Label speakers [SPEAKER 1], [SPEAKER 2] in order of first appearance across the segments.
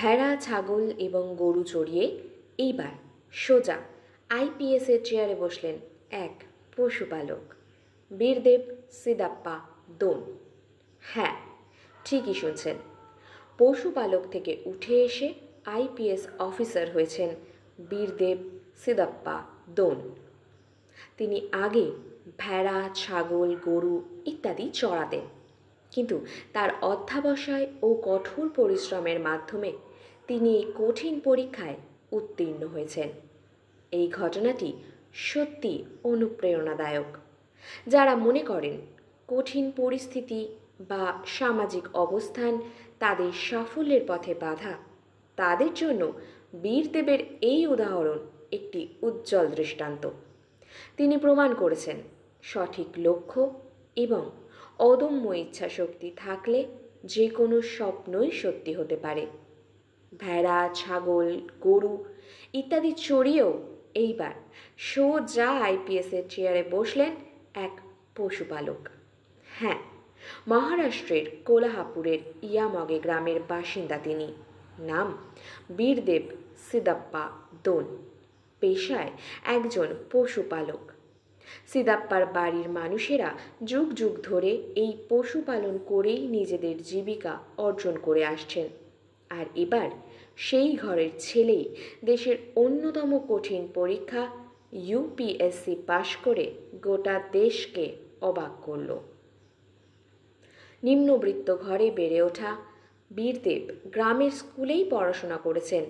[SPEAKER 1] ভেড়া, ছাগল এবং গরু চড়িয়ে এইবার সোজা আইপিএসের চেয়ারে বসলেন এক পশুপালক, বীরদেব সিদাপ্পা দোন। হ্যাঁ, ঠিকই শুনছেন, পশুপালক থেকে উঠে এসে আইপিএস অফিসার হয়েছেন বীরদেব সিদাপ্পা দোন। তিনি আগে ভেড়া, ছাগল, গরু ইত্যাদি চড়াতেন, কিন্তু তার অধ্যবসায় ও কঠোর পরিশ্রমের মাধ্যমে তিনি এই কঠিন পরীক্ষায় উত্তীর্ণ হয়েছেন। এই ঘটনাটি সত্যি অনুপ্রেরণাদায়ক। যারা মনে করেন কঠিন পরিস্থিতি বা সামাজিক অবস্থান তাদের সাফল্যের পথে বাধা, তাদের জন্য বীরদেবের এই উদাহরণ একটি উজ্জ্বল দৃষ্টান্ত। তিনি প্রমাণ করেছেন সঠিক লক্ষ্য এবং অদম্য ইচ্ছাশক্তি থাকলে যে কোনো স্বপ্নই সত্যি হতে পারে। ভেড়া, ছাগল, গরু ইত্যাদি চড়িয়েও এইবার সোজা আইপিএসের চেয়ারে বসলেন এক পশুপালক। হ্যাঁ, মহারাষ্ট্রের কোলাহাপুরের ইয়ামগে গ্রামের বাসিন্দা তিনি। নাম বীরদেব সিদাপ্পা দোন। পেশায় একজন পশুপালক। সিদাপ্পার বাড়ির মানুষেরা যুগ যুগ ধরে এই পশুপালন করেই নিজেদের জীবিকা অর্জন করে আসছেন। আর এবার সেই ঘরের ছেলেই দেশের অন্যতম কঠিন পরীক্ষা ইউপিএসসি পাশ করে গোটা দেশকে অবাক করল। নিম্নবিত্ত ঘরে বেড়ে ওঠা বীরদেব গ্রামের স্কুলেই পড়াশোনা করেছেন,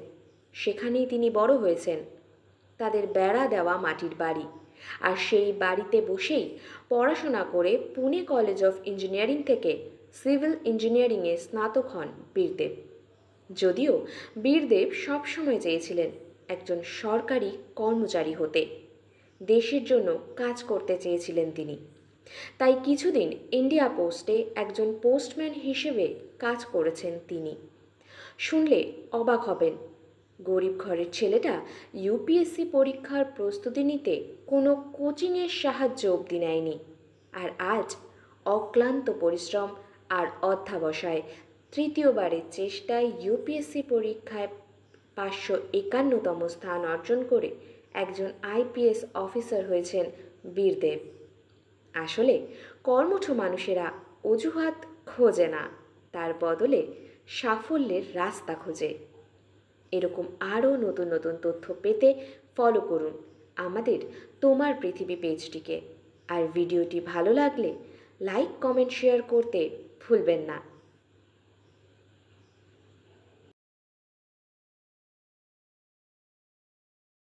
[SPEAKER 1] সেখানেই তিনি বড় হয়েছেন। তাদের বেড়া দেওয়া মাটির বাড়ি, আর সেই বাড়িতে বসেই পড়াশোনা করে পুনে কলেজ অফ ইঞ্জিনিয়ারিং থেকে সিভিল ইঞ্জিনিয়ারিংয়ে স্নাতক হন বীরদেব। যদিও বীরদেব সবসময় চেয়েছিলেন একজন সরকারি কর্মচারী হতে, দেশের জন্য কাজ করতে চেয়েছিলেন তিনি। তাই কিছুদিন ইন্ডিয়া পোস্টে একজন পোস্টম্যান হিসেবে কাজ করেছেন তিনি। শুনলে অবাক হবেন, গরিব ঘরের ছেলেটা ইউপিএসসি পরীক্ষার প্রস্তুতি নিতে কোনো কোচিংয়ের সাহায্য অবধি নেয়নি, আর আজ অক্লান্ত পরিশ্রম আর অধ্যবসায় তৃতীয়বারের চেষ্টায় ইউপিএসসি পরীক্ষায় 551তম স্থান অর্জন করে একজন আইপিএস অফিসার হয়েছেন বীরদেব। আসলে কর্মঠ মানুষেরা অজুহাত খোঁজে না, তার বদলে সাফল্যের রাস্তা খোঁজে। এরকম আরও নতুন নতুন তথ্য পেতে ফলো করুন আমাদের তোমার পৃথিবী পেজটিকে। আর ভিডিওটি ভালো লাগলে লাইক, কমেন্ট, শেয়ার করতে ভুলবেন না।